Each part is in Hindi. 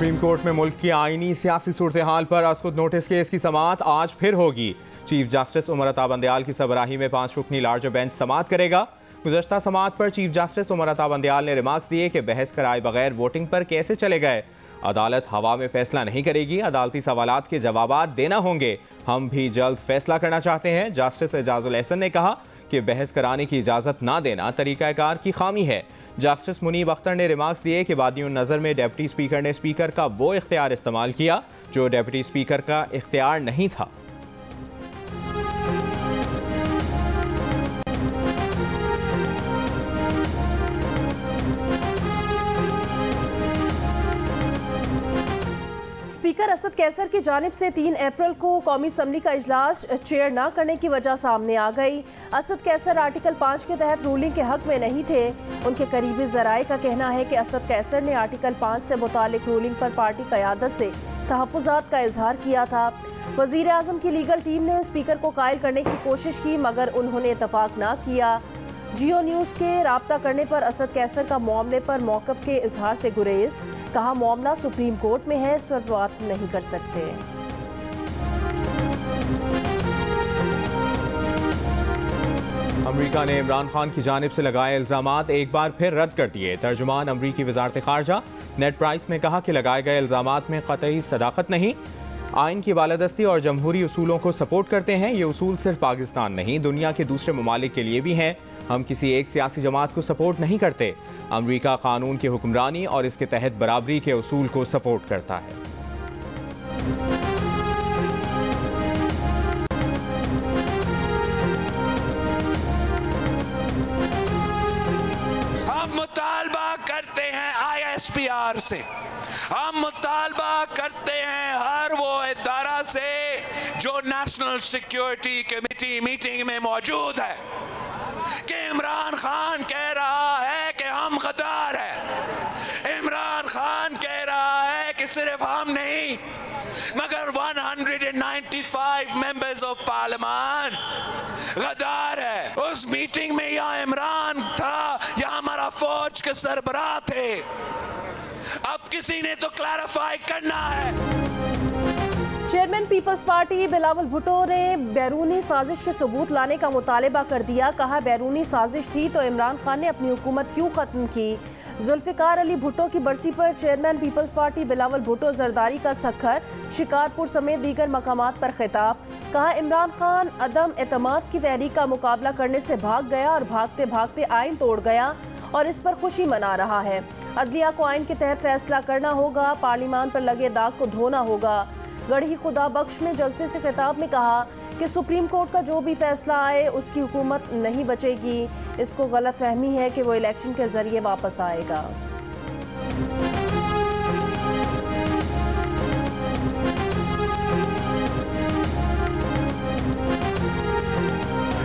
सुप्रीम कोर्ट में मुल्क की आईनी सियासी सूरत हाल पर असकुद नोटिस केस की समाअत आज फिर होगी। चीफ जस्टिस उमर अता बंदयाल की सरबराही में 5 रुकनी लार्जर बेंच समाअत करेगा। गुज़श्ता समाअत पर चीफ जस्टिस उमर अता बंदयाल ने रिमार्क्स दिए कि बहस कराए बगैर वोटिंग पर कैसे चले गए। अदालत हवा में फैसला नहीं करेगी, अदालती सवालात के जवाबात देना होंगे। हम भी जल्द फैसला करना चाहते हैं। जस्टिस एजाजुल एहसन ने कहा कि बहस कराने की इजाज़त ना देना तरीक़ाकार की खामी है। जस्टिस मुनीब अख्तर ने रिमार्क्स दिए कि वादियों नज़र में डिप्टी स्पीकर ने स्पीकर का वो इख्तियार इस्तेमाल किया जो डिप्टी स्पीकर का इख्तियार नहीं था। स्पीकर असद कैसर की जानिब से 3 अप्रैल को कौमी असम्बली का इजलास चेयर न करने की वजह सामने आ गई। असद कैसर आर्टिकल 5 के तहत रूलिंग के हक में नहीं थे। उनके करीबी ज़राए का कहना है कि असद कैसर ने आर्टिकल 5 से मुतालिक रूलिंग पर पार्टी क़यादत से तहफ़्फ़ुज़ात का इजहार किया था। वज़ीर आज़म की लीगल टीम ने स्पीकर को कायल करने की कोशिश की मगर उन्होंने इतफ़ाक़ ना किया। जियो न्यूज़ के राब्ता करने पर असद कैसर का मामले पर मौक़िफ़ के इजहार से गुरेज, कहा मामला सुप्रीम कोर्ट में है, इस पर बात नहीं कर सकते। अमरीका ने इमरान खान की जानिब से लगाए इल्ज़ामात एक बार फिर रद्द कर दिए। तर्जुमान अमरीकी वज़ारत ख़ारजा नेड प्राइस ने कहा कि लगाए गए इल्ज़ामात में क़तई सदाकत नहीं, आइन की बालादस्ती और जमहूरी उसूलों को सपोर्ट करते हैं। ये उसूल सिर्फ पाकिस्तान नहीं दुनिया के दूसरे ममालिक के लिए भी हैं। हम किसी एक सियासी जमात को सपोर्ट नहीं करते। अमरीका कानून की हुक्मरानी और इसके तहत बराबरी के उसूल को सपोर्ट करता है। हम मुतालबा करते हैं ISPR से, हम मुतालबा करते हैं हर वो इदारा से जो नेशनल सिक्योरिटी कमेटी मीटिंग में मौजूद है कि इमरान खान कह रहा है कि हम गद्दार हैं। इमरान खान कह रहा है कि सिर्फ हम नहीं मगर 195 मेंबर्स ऑफ पार्लियामेंट गद्दार है। उस मीटिंग में या इमरान था या हमारा फौज के सरबराह थे। अब किसी ने तो क्लैरिफाई करना है। Chairman Peoples Party Bilawal Bhutto ने बैरूनी साजिश के सबूत लाने का मुतालबा कर दिया। कहा बैरूनी साजिश थी तो इमरान खान ने अपनी हुकूमत क्यों ख़त्म की। जुल्फ़िकार अली भुट्टो की बरसी पर chairman Peoples Party Bilawal Bhutto Zardari का सखर शिकारपुर समेत दीगर मकामात पर खिताब। कहा इमरान खान अदम एतमाद की तहरीक का मुकाबला करने से भाग गया और भागते भागते आइन तोड़ गया और इस पर खुशी मना रहा है। अदलिया को आइन के तहत फैसला करना होगा, पार्लियामान पर लगे दाग को धोना होगा। गढ़ी खुदा बख्श में जलसे से खिताब में कहा कि सुप्रीम कोर्ट का जो भी फैसला आए उसकी हुकूमत नहीं बचेगी। इसको गलत फहमी है कि वो इलेक्शन के जरिए वापस आएगा।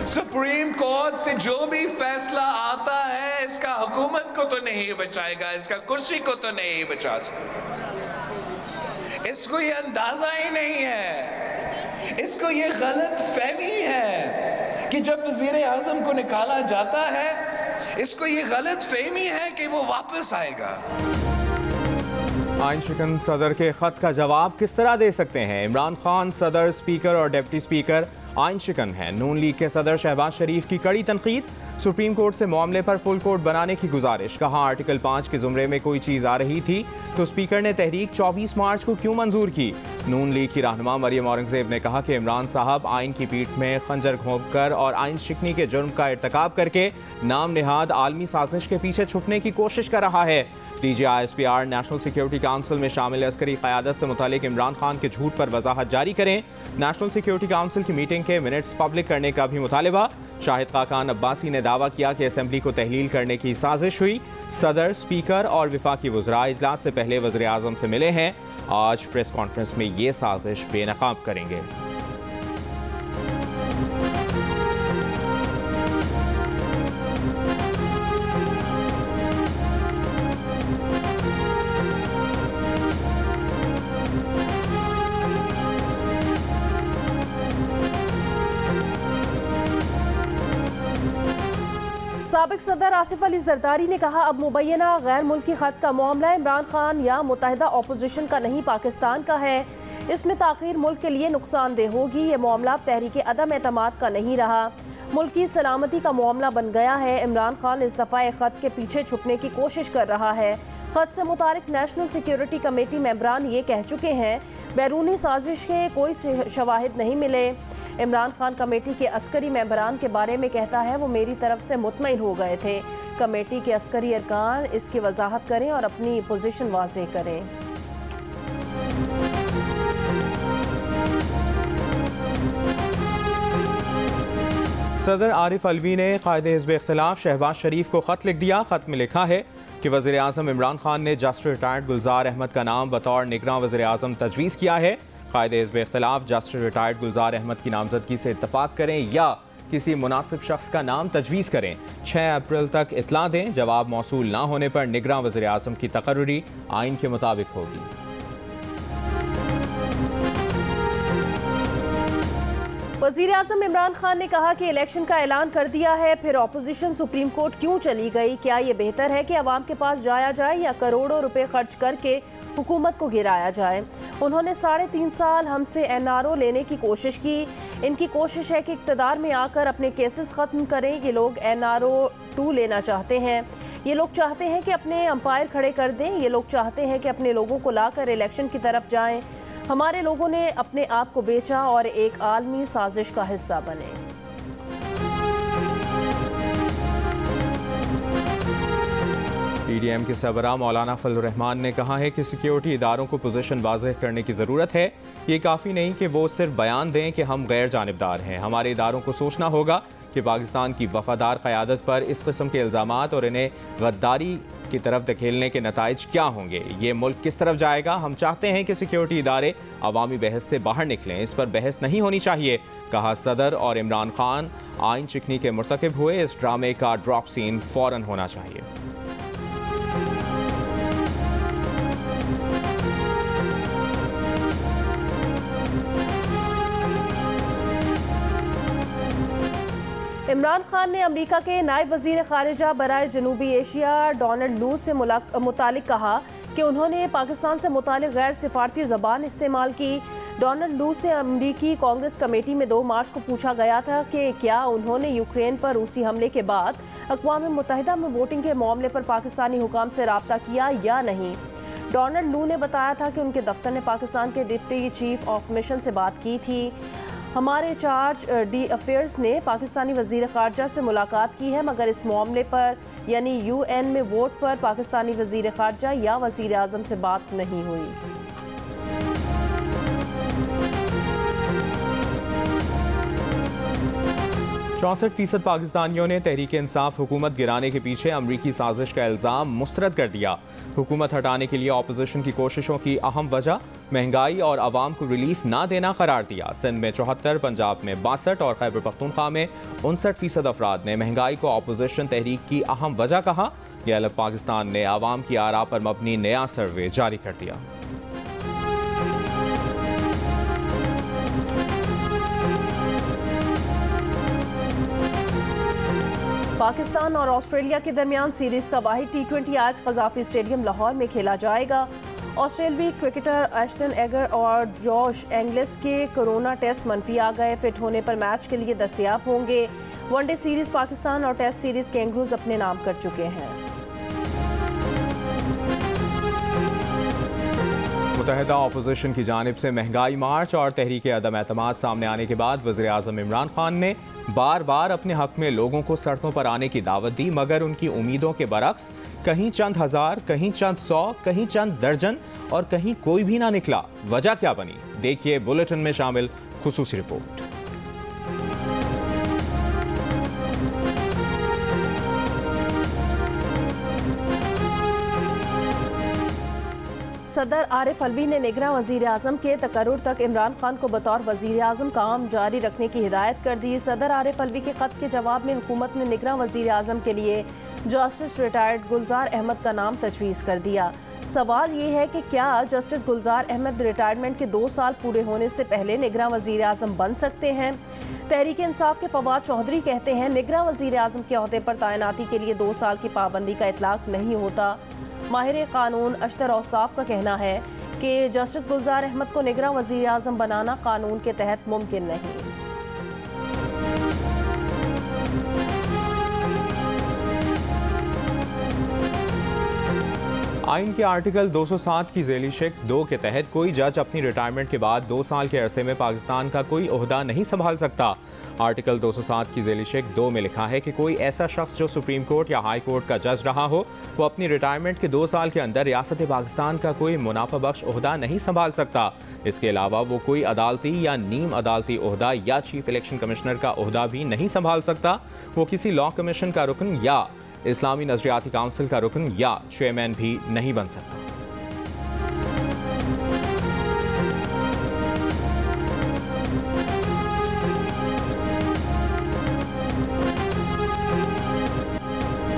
सुप्रीम कोर्ट से जो भी फैसला आता है इसका हुकूमत को तो नहीं बचाएगा, इसका कुर्सी को तो नहीं बचा सकता। इसको ये अंदाजा ही नहीं है, इसको ये गलत फहमी है कि जब वज़ीर आज़म को निकाला जाता है इसको ये गलत फहमी है कि वो वापस आएगा। आइन शिकन सदर के खत का जवाब किस तरह दे सकते हैं। इमरान खान सदर, स्पीकर और डिप्टी स्पीकर आइन शिकन है। नून लीग के सदर शहबाज शरीफ की कड़ी तनकीद। सुप्रीम कोर्ट से मामले पर फुल कोर्ट बनाने की गुजारिश। कहा आर्टिकल 5 के जुमरे में कोई चीज़ आ रही थी तो स्पीकर ने तहरीक 24 मार्च को क्यों मंजूर की। नून लीग की रहनुमा मरियम औरंगजेब ने कहा कि इमरान साहब आइन की पीठ में खंजर घोंप कर और आइन शिकनी के जुर्म का इर्तकाब करके नाम निहाद आलमी साजिश के पीछे छुपने की कोशिश कर रहा है। DGISPR नेशनल सिक्योरिटी काउंसिल में शामिल अस्करी क़यादत से मुतालिक इमरान खान के झूठ पर वजाहत जारी करें। नेशनल सिक्योरिटी काउंसिल की मीटिंग के मिनट्स पब्लिक करने का भी मुतालबा। शाहिद खाकान अब्बासी ने दावा किया कि असेंबली को तहलील करने की साजिश हुई। सदर, स्पीकर और वफाकी वज़रा इजलास से पहले वज़ीर आज़म से मिले हैं। आज प्रेस कॉन्फ्रेंस में ये साजिश बेनकाब करेंगे। साबिक साबिक सदर आसिफ अली जरदारी ने कहा, अब मुबैना गैर मुल्की खत का मामला इमरान खान या मुत्तहिदा अपोजिशन का नहीं, पाकिस्तान का है। इसमें ताख़ीर मुल्क के लिए नुकसानदेह होगी। ये मामला अब तहरीक अदम एतमाद का नहीं रहा, मुल्क की सलामती का मामला बन गया है। इमरान खान इस दफ़ा खत के पीछे छुपने की कोशिश कर रहा है। खत से मुतालिक नेशनल सिक्योरिटी कमेटी मेंबरान ये कह चुके हैं, बैरूनी साजिश के कोई शवाहिद नहीं मिले। इमरान खान कमेटी के अस्करी मेंबरान के बारे में कहता है, वो मेरी तरफ से मुतमईन हो गए थे। कमेटी के अस्करी अरकान इसकी वजाहत करें और अपनी पोजीशन वाज़ेह करें। सदर आरिफ अलवी ने कायदे हिज़्ब इख्तिलाफ शहबाज शरीफ को ख़त लिख दिया। ख़त में लिखा है कि वज़ीर आज़म इमरान खान ने जस्ट रिटायर्ड गुलजार अहमद का नाम बतौर निगरान वज़ीर आज़म तजवीज़ किया है। कायदे हिज़्ब इख्तिलाफ जस्ट रिटायर्ड गुलजार अहमद की नामजदगी से इत्तफ़ाक़ करें या किसी मुनासिब शख्स का नाम तजवीज़ करें। 6 अप्रैल तक इत्तला दें। जवाब मौसूल ना होने पर निगरान वज़ीर आज़म की तकर्रुरी आइन के मुताबिक होगी। वज़ीर आज़म इमरान खान ने कहा कि इलेक्शन का ऐलान कर दिया है, फिर अपोजिशन सुप्रीम कोर्ट क्यों चली गई? क्या ये बेहतर है कि अवाम के पास जाया जाए या करोड़ों रुपए खर्च करके हुकूमत को गिराया जाए? उन्होंने 3.5 साल हमसे NRO लेने की कोशिश की। इनकी कोशिश है कि इक़्तिदार में आकर अपने केसेस ख़त्म करें। ये लोग NRO 2 लेना चाहते हैं। ये लोग चाहते हैं कि अपने अंपायर खड़े कर दें। ये लोग चाहते हैं कि अपने लोगों को लाकर इलेक्शन की तरफ जाएं। हमारे लोगों ने अपने आप को बेचा और एक आलमी साजिश का हिस्सा बने। PDM के सरबराह मौलाना फजलुर रहमान ने कहा है कि सिक्योरिटी इदारों को पोजीशन वाज़ेह करने की ज़रूरत है। ये काफ़ी नहीं कि वो सिर्फ बयान दें कि हम गैर जानिबदार हैं। हमारे इदारों को सोचना होगा कि पाकिस्तान की वफादार क़यादत पर इस किस्म के इल्ज़ामात और इन्हें गद्दारी की तरफ धकेलने के नताइज क्या होंगे, ये मुल्क किस तरफ जाएगा। हम चाहते हैं कि सिक्योरिटी इदारे अवामी बहस से बाहर निकलें, इस पर बहस नहीं होनी चाहिए, कहा सदर। और इमरान खान आइन चिकनी के मुर्तकिब हुए, इस ड्रामे का ड्रॉप सीन फ़ौरन होना चाहिए। इमरान खान ने अमेरिका के नायब वज़ीर ख़ारिजा बराए जनूबी एशिया डोनाल्ड लू से मुतालिक कहा कि उन्होंने पाकिस्तान से मुतालिक गैर सिफारती ज़बान इस्तेमाल की। डोनाल्ड लू से अमरीकी कांग्रेस कमेटी में 2 मार्च को पूछा गया था कि क्या उन्होंने यूक्रेन पर रूसी हमले के बाद अक़वाम मुत्तहिदा में वोटिंग के मामले पर पाकिस्तानी हुकाम से रब्ता किया या नहीं। डोनाल्ड लू ने बताया था कि उनके दफ्तर ने पाकिस्तान के डिप्टी चीफ ऑफ मिशन से बात की थी। हमारे चार्ज डी अफेयर्स ने पाकिस्तानी वज़ीर ख़ारजा से मुलाकात की है, मगर इस मामले पर यानी UN में वोट पर पाकिस्तानी वज़ीर ख़ारजा या वज़ीर आज़म से बात नहीं हुई। 64% पाकिस्तानियों ने तहरीक इंसाफ हुकूमत गिराने के पीछे अमरीकी साजिश का इल्ज़ाम मुस्तरद कर दिया। हुकूमत हटाने के लिए अपोजिशन की कोशिशों की अहम वजह महंगाई और आवाम को रिलीफ ना देना करार दिया। सिंध में 74, पंजाब में 62 और खैबर पख्तूनख्वा में 59% अफराद ने महंगाई को अपोजिशन तहरीक की अहम वजह कहा। गैलप पाकिस्तान ने आवाम की आरा पर मबनी नया सर्वे जारी कर दिया। पाकिस्तान और ऑस्ट्रेलिया के दरमियान सीरीज का वाहिद T20 आज कज़ाफ़ी स्टेडियम लाहौर में खेला जाएगा। ऑस्ट्रेलवी क्रिकेटर एश्टन एगर और जॉश एंगलिस के कोरोना टेस्ट मनफी आ गए। फिट होने पर मैच के लिए दस्तयाब होंगे। वनडे सीरीज पाकिस्तान और टेस्ट सीरीज कैंगरूज अपने नाम कर चुके हैं। मुत्तहिदा अपोजिशन की जानिब से महंगाई मार्च और तहरीक अदम एतमाद सामने आने के बाद वज़ीर आज़म इमरान खान ने बार बार अपने हक में लोगों को सड़कों पर आने की दावत दी, मगर उनकी उम्मीदों के बरक्स कहीं चंद हज़ार, कहीं चंद 100, कहीं चंद दर्जन और कहीं कोई भी ना निकला। वजह क्या बनी, देखिए बुलेटिन में शामिल खुसूसी रिपोर्ट। सदर आरिफ अलवी ने निगरान वज़ीर आज़म के तकर्रुर तक इमरान खान को बतौर वज़ीर आज़म काम जारी रखने की हिदायत कर दी। सदर आरिफ अलवी के ख़त के जवाब में हुकूमत ने निगरान वज़ीर आज़म के लिए जस्टिस रिटायर्ड गुलजार अहमद का नाम तजवीज़ कर दिया। सवाल ये है कि क्या जस्टिस गुलजार अहमद रिटायरमेंट के 2 साल पूरे होने से पहले निगरान वज़ीर आज़म बन सकते हैं? तहरीक इंसाफ के फवाद चौधरी कहते हैं निगरां वज़ीर आज़म के ओहदे पर तैनाती के लिए 2 साल की पाबंदी का इतलाक नहीं होता। माहिर कानून अशतर औसाफ का कहना है कि जस्टिस गुलजार अहमद को निगरां वज़ीर आज़म बनाना कानून के तहत मुमकिन नहीं। आइन के आर्टिकल 207 की ज़ेली शिक 2 के तहत कोई जज अपनी रिटायरमेंट के बाद 2 साल के अरसे में पाकिस्तान का कोई ओहदा नहीं संभाल सकता। आर्टिकल 207 की ज़ेली शिक 2 में लिखा है कि कोई ऐसा शख्स जो सुप्रीम कोर्ट या हाई कोर्ट का जज रहा हो वो अपनी रिटायरमेंट के 2 साल के अंदर रियासत पाकिस्तान का कोई मुनाफा बख्श ओहदा नहीं संभाल सकता। इसके अलावा वो कोई अदालती या नीम अदालती ओहदा या चीफ इलेक्शन कमिश्नर का ओहदा भी नहीं संभाल सकता। वो किसी लॉ कमीशन का रुकन या इस्लामी नजरियाती काउंसिल का रुकन या चेयरमैन भी नहीं बन सकता।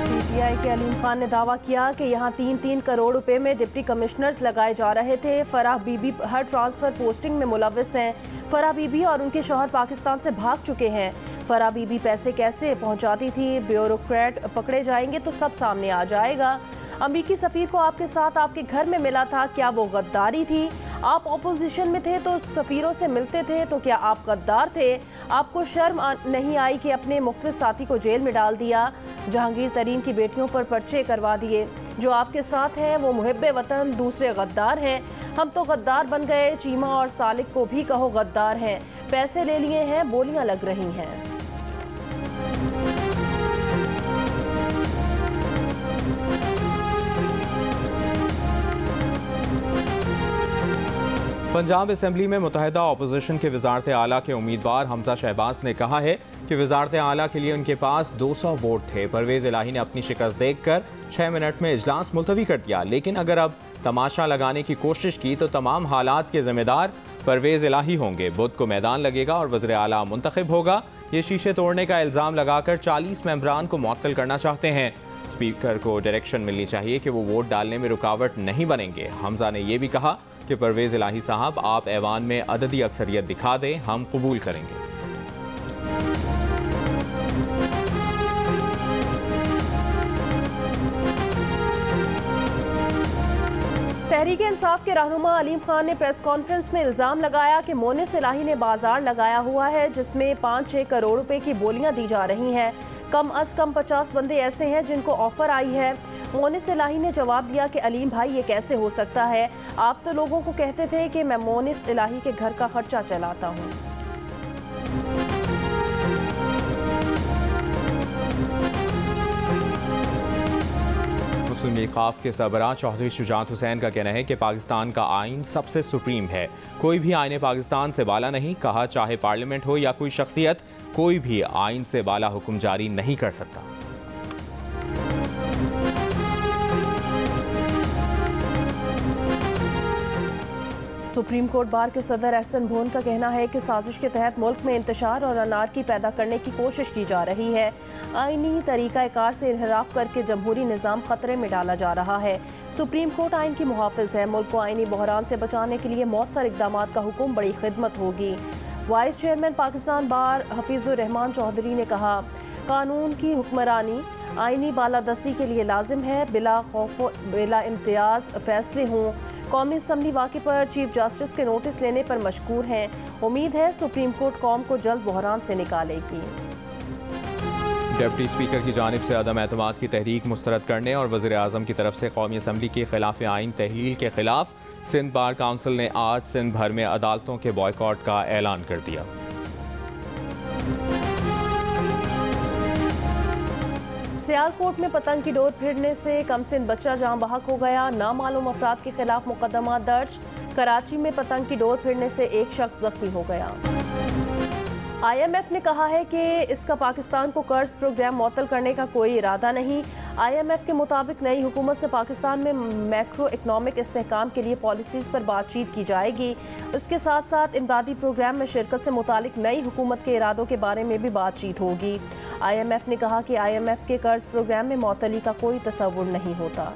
पीटीआई के अलीम खान ने दावा किया कि यहाँ 3-3 करोड़ रुपए में डिप्टी कमिश्नर्स लगाए जा रहे थे। फराह बीबी हर ट्रांसफर पोस्टिंग में मुलविस हैं। फराह बीबी और उनके शौहर पाकिस्तान से भाग चुके हैं। फराह बीबी पैसे कैसे पहुंचाती थी, ब्यूरोक्रेट पकड़े जाएंगे तो सब सामने आ जाएगा। अमरीकी सफ़ीर को आपके साथ आपके घर में मिला था, क्या वो गद्दारी थी? आप अपोजिशन में थे तो सफ़ीरों से मिलते थे, तो क्या आप गद्दार थे? आपको शर्म नहीं आई कि अपने मुख्तलिस साथी को जेल में डाल दिया? जहांगीर तरीन की बेटियों पर पर्चे करवा दिए। जो आपके साथ हैं वो मुहिब्बे वतन, दूसरे गद्दार हैं। हम तो गद्दार बन गए। चीमा और सालिक को भी कहो गद्दार हैं। पैसे ले लिए हैं, बोलियां लग रही हैं। पंजाब असम्बली में मुत्तहिदा अपोजिशन के वज़ारत आला के उम्मीदवार हमजा शहबाज ने कहा है कि वज़ारत आला के लिए उनके पास 200 वोट थे। परवेज़ इलाही ने अपनी शिकस्त देखकर 6 मिनट में इजलास मुलतवी कर दिया। लेकिन अगर अब तमाशा लगाने की कोशिश की तो तमाम हालात के ज़िम्मेदार परवेज़ इलाही होंगे। बुध को मैदान लगेगा और वज़ीर आला मुंतखब होगा। ये शीशे तोड़ने का इल्ज़ाम लगाकर 40 मेंबरान को मुअत्तल करना चाहते हैं। स्पीकर को डायरेक्शन मिलनी चाहिए कि वो वोट डालने में रुकावट नहीं बनेंगे। हमजा ने यह भी कहा कि परवेज़ इलाही साहब आप ऐवान में अददी अक्सरियत दिखा दें, हम कबूल करेंगे। तहरीक इंसाफ के रहनुमा अलीम खान ने प्रेस कॉन्फ्रेंस में इल्ज़ाम लगाया कि मोनिस इलाही ने बाजार लगाया हुआ है जिसमें 5-6 करोड़ रुपए की बोलियां दी जा रही हैं। कम अज़ कम 50 बंदे ऐसे हैं जिनको ऑफर आई है। मोनिस इलाही ने जवाब दिया कि अलीम भाई ये कैसे हो सकता है? आप तो लोगों को कहते थे कि मैं मोनिस इलाही के घर का खर्चा चलाता हूँ। मुस्लिम लीग ख़ाफ के सरबराह चौधरी शुजात हुसैन का कहना है कि पाकिस्तान का आइन सबसे सुप्रीम है। कोई भी आइन पाकिस्तान से बाला नहीं। कहा चाहे पार्लियामेंट हो या कोई शख्सियत, कोई भी आइन से बाला हुक्म जारी नहीं कर सकता। सुप्रीम कोर्ट बार के सदर एहसन भोन का कहना है कि साजिश के तहत मुल्क में इंतशार और अनारकी पैदा करने की कोशिश की जा रही है। आइनी तरीक़ाकार से इन्हराफ करके जमहूरी निज़ाम खतरे में डाला जा रहा है। सुप्रीम कोर्ट आइन की मुहाफ़िज़ है। मुल्क को आइनी बहरान से बचाने के लिए मौसर इक़दामात का हुक्म बड़ी खिदमत होगी। वाइस चेयरमैन पाकिस्तान बार हफीज़ुर रहमान चौधरी ने कहा, कानून की हुक्मरानी आइनी बालादस्ती के लिए लाजिम है। बिला खौफ बिला इम्तियाज़ फैसले हों। कौमी असम्बली वाक़े पर चीफ जस्टिस के नोटिस लेने पर मशकूर हैं। उम्मीद है सुप्रीम कोर्ट कौम को जल्द बहरान से निकालेगी। डिप्टी स्पीकर की जानिब से अदम एतमाद की तहरीक मुस्तरद करने और वज़ीर आज़म की तरफ से कौमी असम्बली के खिलाफ आइन तहलील के खिलाफ सिंध बार काउंसिल ने आज सिंध भर में अदालतों के बॉयकॉट का ऐलान कर दिया। सियालकोट में पतंग की डोर फिरने से कमसिन बच्चा जान बहक हो गया। नामालूम अफराद के खिलाफ मुकदमा दर्ज। कराची में पतंग की डोर फिरने से एक शख्स जख्मी हो गया। IMF ने कहा है कि इसका पाकिस्तान को कर्ज प्रोग्राम मुअत्तल करने का कोई इरादा नहीं। IMF के मुताबिक नई हुकूमत से पाकिस्तान में मैक्रो इकनॉमिक इस्तेहकाम के लिए पॉलिसीज़ पर बातचीत की जाएगी। इसके साथ साथ इमदादी प्रोग्राम में शिरकत से मुतालिक नई हुकूमत के इरादों के बारे में भी बातचीत होगी। IMF ने कहा कि IMF के कर्ज प्रोग्राम में मुअत्तली का कोई तसव्वुर नहीं होता।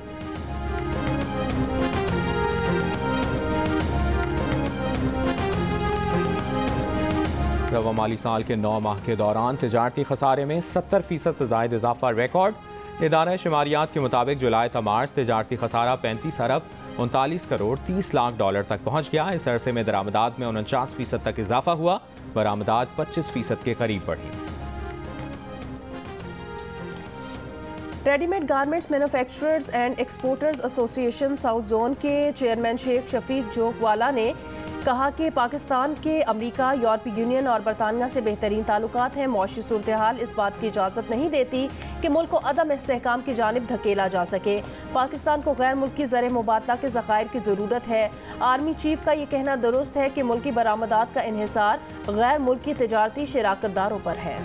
रवा माली साल के 9 माह के दौरान तिजारती खसारे में 70% से ज़ायद इजाफा रिकॉर्ड। इदारा शुमारियात के मुताबिक जुलाई था मार्च तिजारती खसारा 35 अरब 39 करोड़ 30 लाख डॉलर तक पहुँच गया। इस अरसे में दरामदात में 49% तक इजाफा हुआ, बरामदात 25% के करीब बढ़ी। Readymade garments manufacturers and exporters association south zone के चेयरमैन शेख शफीक जोगवाला ने कहा कि पाकिस्तान के अमेरिका, यूरोपीय यूनियन और बरतानिया से बेहतरीन ताल्लुकात हैं। मौशी सूरत हाल इस बात की इजाज़त नहीं देती कि मुल्क को अदम इस्तेहकाम की जानिब धकेला जा सके। पाकिस्तान को गैर मुल्की ज़र मुबादला के ज़खायर की ज़रूरत है। आर्मी चीफ का ये कहना दुरुस्त है कि मुल्की बरामदात का इन्हिसार गैर मुल्की तिजारती शराकतदारों पर है।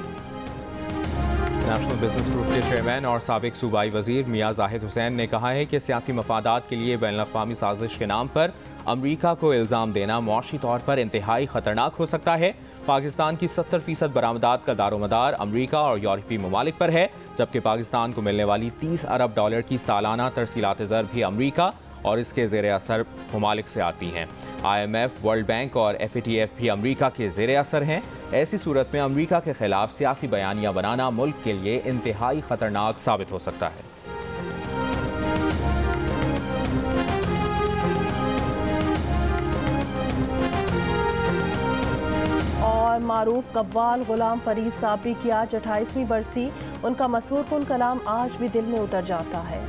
नेशनल बिजनेस ग्रुप के चेयरमैन और साबिक सूबाई वजीर मियां जाहिद हुसैन ने कहा है कि सियासी मफादात के लिए बैनुल-अक़वामी साजिश के नाम पर अमरीका को इल्ज़ाम देना मुआशी तौर पर इंतहाई ख़तरनाक हो सकता है। पाकिस्तान की 70% बरामदात का दारोमदार अमरीका और यूरोपीय ममालिक पर है, जबकि पाकिस्तान को मिलने वाली 30 अरब डॉलर की सालाना तरसीलात ज़र भी अमरीका और इसके ज़ेर असर ममालिक से आती हैं। IMF, वर्ल्ड बैंक और FATF भी अमरीका के ज़ेर असर हैं। ऐसी सूरत में अमरीका के खिलाफ सियासी बयानियाँ बनाना मुल्क के लिए इंतहाई ख़तरनाक साबित हो सकता है। और मारूफ कव्वाल गुलाम फरीद साहब की आज 28वीं बरसी। उनका मशहूर कुन कलाम आज भी दिल में उतर जाता है।